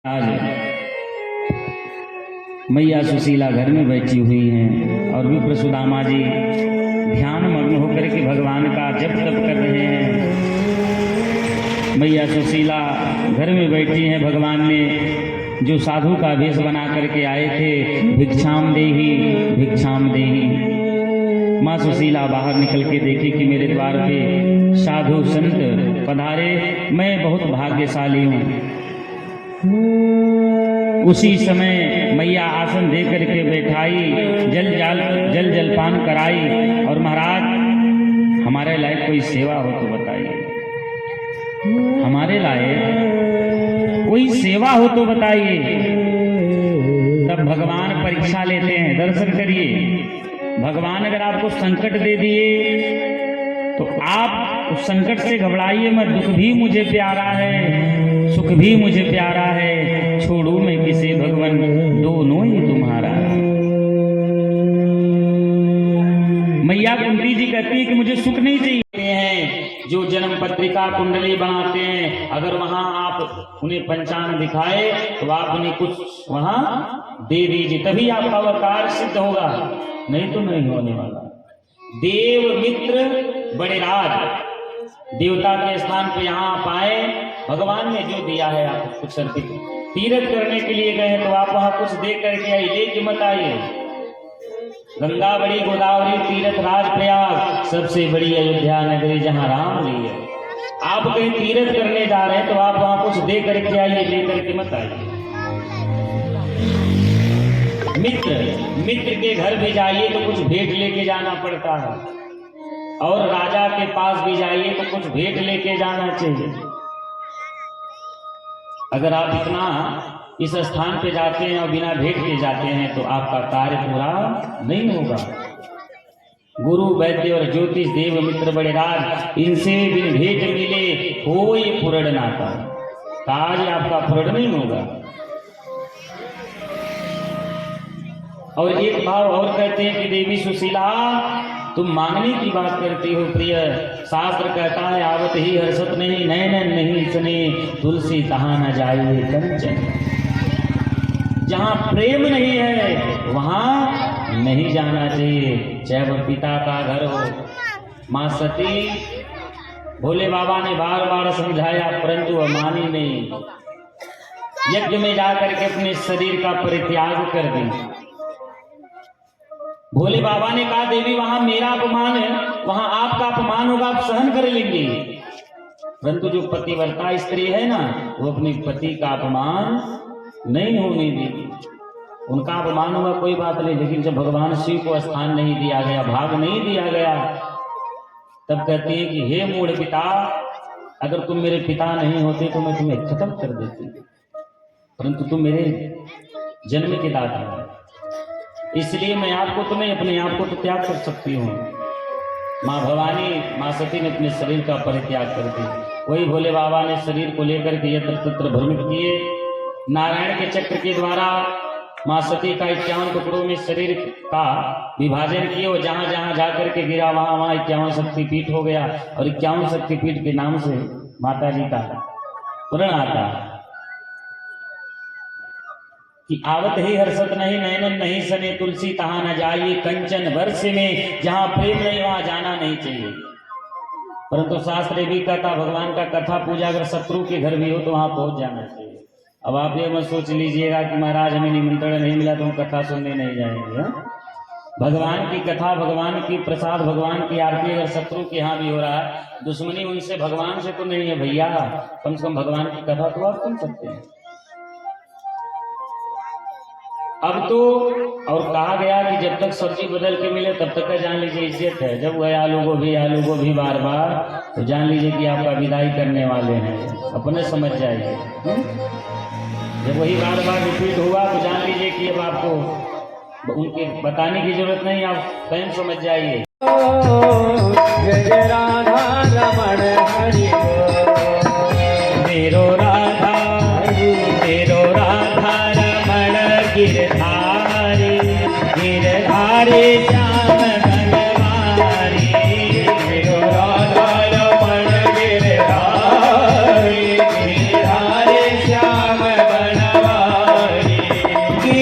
आज मैया सुशीला घर में बैठी हुई हैं और विप्र सुदामा जी ध्यान मग्न होकर के भगवान का जप तप कर रहे हैं। मैया सुशीला घर में बैठी हैं। भगवान ने जो साधु का वेश बना करके आए थे, भिक्षाम देही भिक्षाम देही। माँ सुशीला बाहर निकल के देखी कि मेरे द्वार पे साधु संत पधारे, मैं बहुत भाग्यशाली हूँ। उसी समय मैया आसन दे करके बैठाई, जल जलपान कराई और महाराज हमारे लायक कोई सेवा हो तो बताइए, हमारे लायक कोई सेवा हो तो बताइए। तब भगवान परीक्षा लेते हैं। दर्शन करिए, भगवान अगर आपको संकट दे दिए तो आप उस संकट से घबराइए मत। दुख भी मुझे प्यारा है, सुख भी मुझे प्यारा है, छोड़ू मैं किसे भगवान, दोनों ही तुम्हारा। मैया कुंती जी कहती है कि मुझे सुख नहीं चाहिए हैं। जो जन्म पत्रिका कुंडली बनाते हैं, अगर वहां आप उन्हें पंचांग दिखाए तो आप उन्हें कुछ वहां दे दीजिए, तभी आपका अवतार सिद्ध होगा, नहीं तो नहीं होने वाला। देव मित्र बड़े राज, देवता के स्थान पे यहाँ आप आए, भगवान ने जो दिया है आपको कुछ अर्पित। तीर्थ करने के लिए गए तो आप वहां कुछ दे करके आइए, लेके मत आइए। गंगा बड़ी गोदावरी तीर्थ राज प्रयाग, सबसे बड़ी अयोध्या नगरी जहाँ राम लिए। आप कहीं तीर्थ करने जा रहे हैं तो आप वहां कुछ दे करके आइए, लेकर के मत आइए। मित्र के घर भी जाइए तो कुछ भेंट लेके जाना पड़ता है, और राजा के पास भी जाइए तो कुछ भेंट लेके जाना चाहिए। अगर आप इतना इस स्थान पे जाते हैं और बिना भेंट के जाते हैं तो आपका कार्य पूरा नहीं होगा। गुरु वैद्य और ज्योतिष देव मित्र बड़े राज, इनसे बिन भेंट मिले हो ये पूर्ण नाता, कार्य आपका पूर्ण नहीं होगा। और एक भाव और कहते हैं कि देवी सुशीला तुम मांगने की बात करती हो प्रिय, शास्त्र कहता है आवत ही हर्षत नहीं, नैनन नहीं सने, तुलसी तहाँ न जाइए कंचन। जहाँ प्रेम नहीं है वहां नहीं जाना चाहिए, चाहे वह पिता का घर हो। माँ सती भोले बाबा ने बार बार समझाया परंतु वह मानी नहीं। यज्ञ में जाकर के अपने शरीर का परित्याग कर दी। भोले बाबा ने कहा देवी वहां मेरा अपमान है, वहां आपका अपमान होगा, आप सहन कर लेंगे। परंतु जो पतिव्रता स्त्री है ना, वो अपने पति का अपमान नहीं होने देगी। उनका अपमान होगा कोई बात नहीं, लेकिन जब भगवान शिव को स्थान नहीं दिया गया, भाग नहीं दिया गया, तब कहती है कि हे मूढ़ पिता, अगर तुम मेरे पिता नहीं होते तो मैं तुम्हें खत्म कर देती, परंतु तुम मेरे जन्म के दाता हो, इसलिए मैं आपको तो नहीं, अपने आप को तो त्याग कर सकती हूँ। माँ भवानी, माँ सती ने अपने शरीर का परित्याग कर दी। वही भोले बाबा ने शरीर को लेकर के यत्र तत्र भ्रमित किए। नारायण के चक्र के द्वारा माँ सती का 51 टुकड़ों में शरीर का विभाजन किए, और जहाँ जहाँ जाकर के गिरा वहाँ वहाँ 51 शक्तिपीठ हो गया। और 51 शक्तिपीठ के नाम से माता जी का पुराण आता है कि आवत ही हर्षत नहीं, नैनन नहीं सने, तुलसी तहाँ न जाइए कंचन। वर्ष में जहाँ प्रेम नहीं वहां जाना नहीं चाहिए। परंतु शास्त्र भी कहता, भगवान का कथा पूजा अगर शत्रु के घर भी हो तो वहां पहुंच जाना चाहिए। अब आप ये मत सोच लीजिएगा कि महाराज हमें निमंत्रण नहीं मिला तो हम कथा सुनने नहीं जाएंगे। भगवान की कथा, भगवान की प्रसाद, भगवान की आरती अगर शत्रु के यहाँ भी हो रहा है, दुश्मनी उनसे भगवान से तो नहीं है भैया, कम से कम भगवान की कथा तो आप सुन सकते हैं। अब तो और कहा गया कि जब तक सब्जी बदल के मिले तब तक का जान लीजिए इज्जत है। जब वह आलू गोभी बार बार, तो जान लीजिए कि आपका विदाई करने वाले हैं, अपने समझ जाइए। जब वही बार बार रिपीट हुआ तो जान लीजिए कि अब आपको उनके बताने की जरूरत नहीं, आप स्वयं समझ जाइए। राधा रमण हरि मेरो राधा, मेरो राधा रमण गिरधारी, गिरधारी श्याम बनवारी, मेरो राधा रमण गिरधारी, गिरधारी श्याम बनवारी।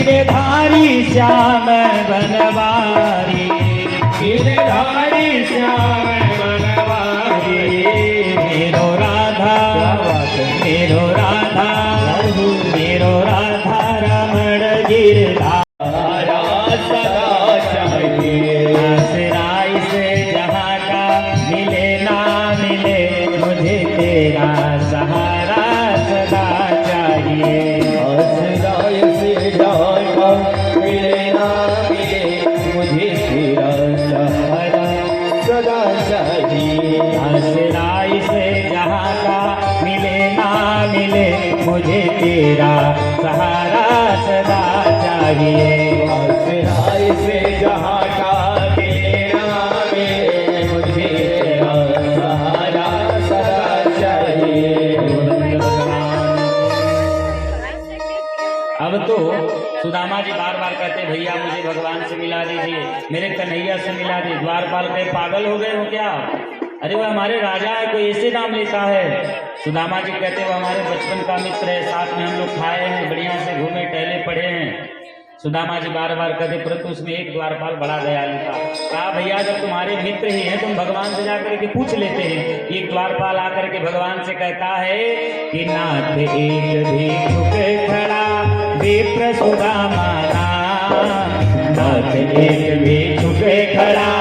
गिरधारी श्याम बनवारी, गिरधारी श्याम बनवारी, मेरो राधा मेरो राधा मेरो राधा रमण गिरधारा सदा चाहिए। आसराय से जहाँ का मिले ना मिले, मुझे तेरा सहारा सदा चाहिए। आसराय से जहाँ का मिले ना मिले, मुझे तेरा सहारा सदा चाहिए। आसराय से जहाँ का मिले ना मिले, मुझे तेरा सहारा सदा चाहिए। आसराय से जहाँ का मिले ना मिले, मुझे तेरा सहारा सदा चाहिए। अब तो सुदामा जी बार बार कहते भैया मुझे भगवान से मिला दीजिए, मेरे कन्हैया से मिला दीजिए। द्वारपाल कहे पागल हो गए हो क्या? अरे वह हमारे राजा है, कोई ऐसे नाम लेता है। सुदामा जी कहते वो हमारे बचपन का मित्र है, साथ में हम लोग खाए हैं, बढ़िया से घूमे टहले पड़े हैं। सुदामा जी बार बार कहते, परंतु उसमें एक द्वारपाल बड़ा दयालु था। कहा भैया जब तुम्हारे मित्र ही हैं, तुम भगवान से जाकर के पूछ लेते हैं। एक द्वारपाल आकर के भगवान से कहता है कि नाथ एक भिक्षुक खड़ा विप्र सुदामा नाम, नाथ एक भिक्षुक खड़ा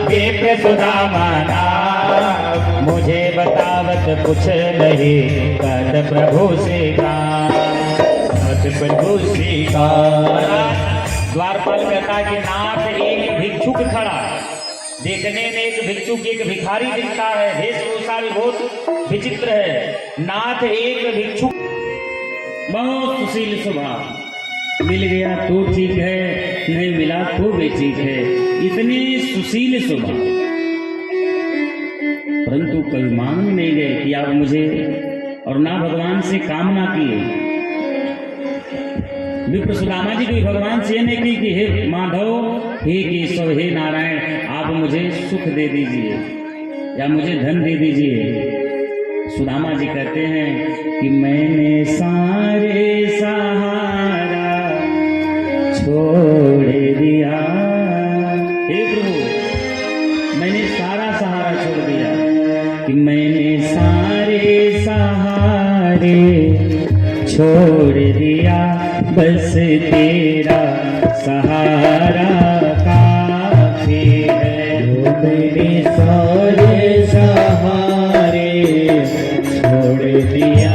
विप्र सुदामा नाम, मुझे बतावत कुछ नहीं कर प्रभु से काम, प्रभु से काम। द्वारपाल कहता कि नाथ एक भिक्षुक खड़ा, देखने में एक भिक्षुक एक भिखारी दिखता है, वेशभूषा भी बहुत विचित्र है। नाथ एक भिक्षुक, बहुत सुशील स्वभाव, मिल गया तो ठीक है, नहीं मिला तो भी ठीक है, इतने सुशील स्वभाव। परंतु कभी मांग नहीं गए कि आप मुझे, और ना भगवान से कामना किए। विप्र सुदामा जी भी भगवान से नहीं की कि हे माधव, हे केशव, हे नारायण, आप मुझे सुख दे दीजिए या मुझे धन दे दीजिए। सुदामा जी कहते हैं कि मैंने सारे सहारा छोड़ दिया, हे प्रभु मैंने सारा सहारा छोड़ दिया, कि मैंने सारे सहारे छोड़ दिया, बस तेरा सहारा काफी है। मेरे सारे सहारे छोड़ दिया,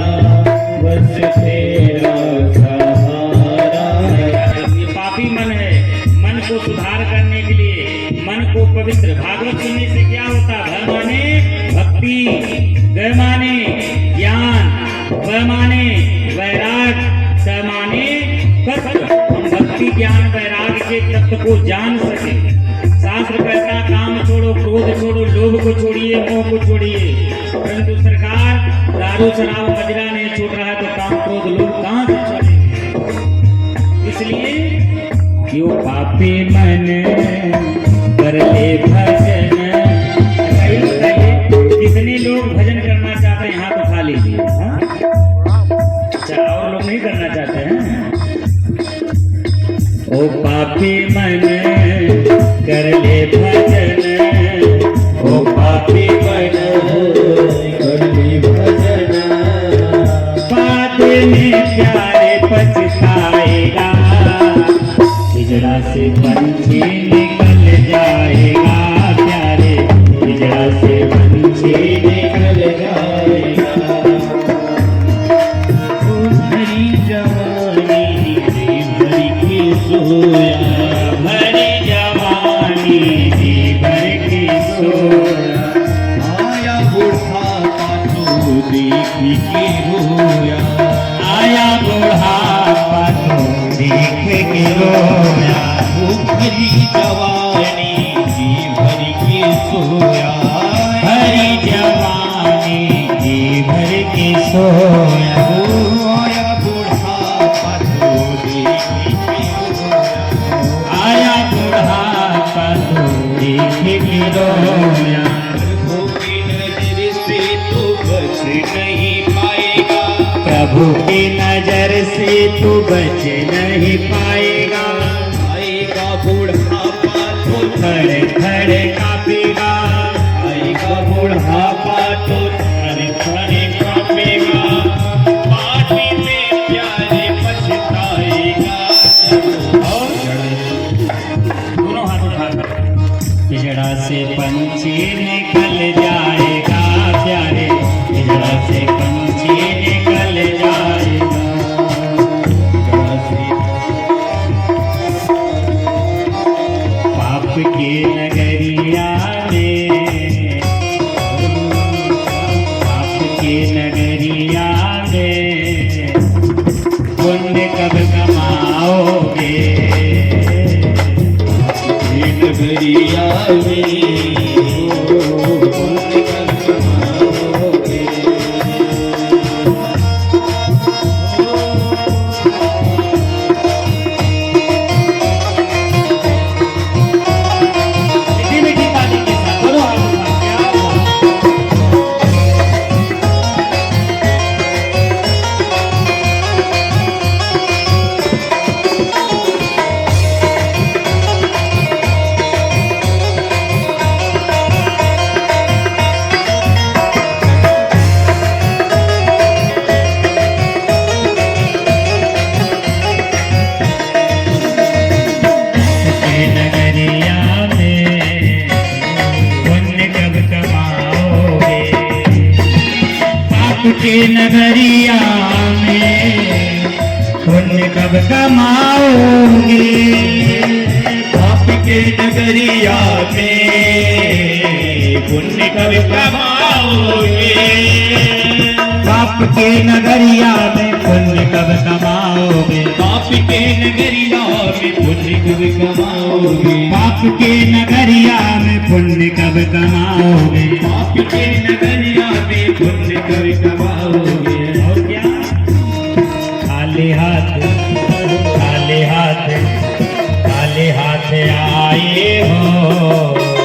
बस तेरा सहारा। ये पापी मन है, मन को सुधार करने के लिए, मन को पवित्र, भागवत सुनने से क्या होता? धर्म माने भक्ति, ग माने ज्ञान, व माने वैराग, स माने तत्व। हम भक्ति ज्ञान वैराग के तत्व को जान सके। शास्त्र कहता काम छोड़ो, क्रोध छोड़ो, लोभ को छोड़िए, मोह को छोड़िए। परंतु सरकार दारू शराब मदिरा नहीं छोड़ रहा है, तो काम क्रोध लोभ कहाँ से छोड़ेंगे? इसलिए यो पापी मन कर ले भजन। जितने लोग भजन करना चाहते हैं हाथ उठा लीजिए। अच्छा, और लोग नहीं करना चाहते हैं? ओ पापी मन कर ले भजन, ओ पापी मन कर ले भजन, बाद में प्यारे पछताएगा, हिजड़ा से पंछी निकल जाएगा, प्यारे हिजड़ा से पंछी निकल जाएगा। भरी जवानी भरी की सोया, भरी जवानी भर की सोया, आया बुढ़ापा तो देखी के रोया, आया बुढ़ापा तो देख के रोया। भरी जवानी भर की सोया, भरी जवानी भर की सोया, आया बुढ़ापा तो देखी के रोया, आया बुढ़ापा तो देख के रोया। प्रभु की नजर से तो बच नहीं पाएगा, प्रभु प्रभु की नजर से तू बच नहीं पाएगा। आएगा बुढ़ापा तो खड़े खड़े कांपेगा, आएगा बुढ़ापा तो थर थर कांपेगा। माटी में प्यारे पछताएगा। दोनों हाथ उठाकर पिंजड़ा से पंछी निकल जाएगा प्यारे, पिंजड़ा से पंछी निकल जाएगा। पाप की नगरिया में, पाप की नगरिया में पुण्य कब कमाओगे। नगरिया में पुण्य कब कमाओगे। मीठी मीठी ताली के साथ दोनों हाथ उठा के आओ। के नगरिया में पुण्य कब कमाओगे। पाप के नगरिया में पुण्य कब कमाओगे। पाप के नगरिया में पुण्य कब कमाओगे। पाप के नगरिया में पुण्य कब कमाओगे। पाप के नगरिया में पुण्य कब कमाओगे। पाप के नगरिया में पुण्य कब कमाओगे। पाप के नगरिया में पुण्य कब कमाओगे। और क्या खाली हाथ, खाली हाथ, खाली हाथ आए हो।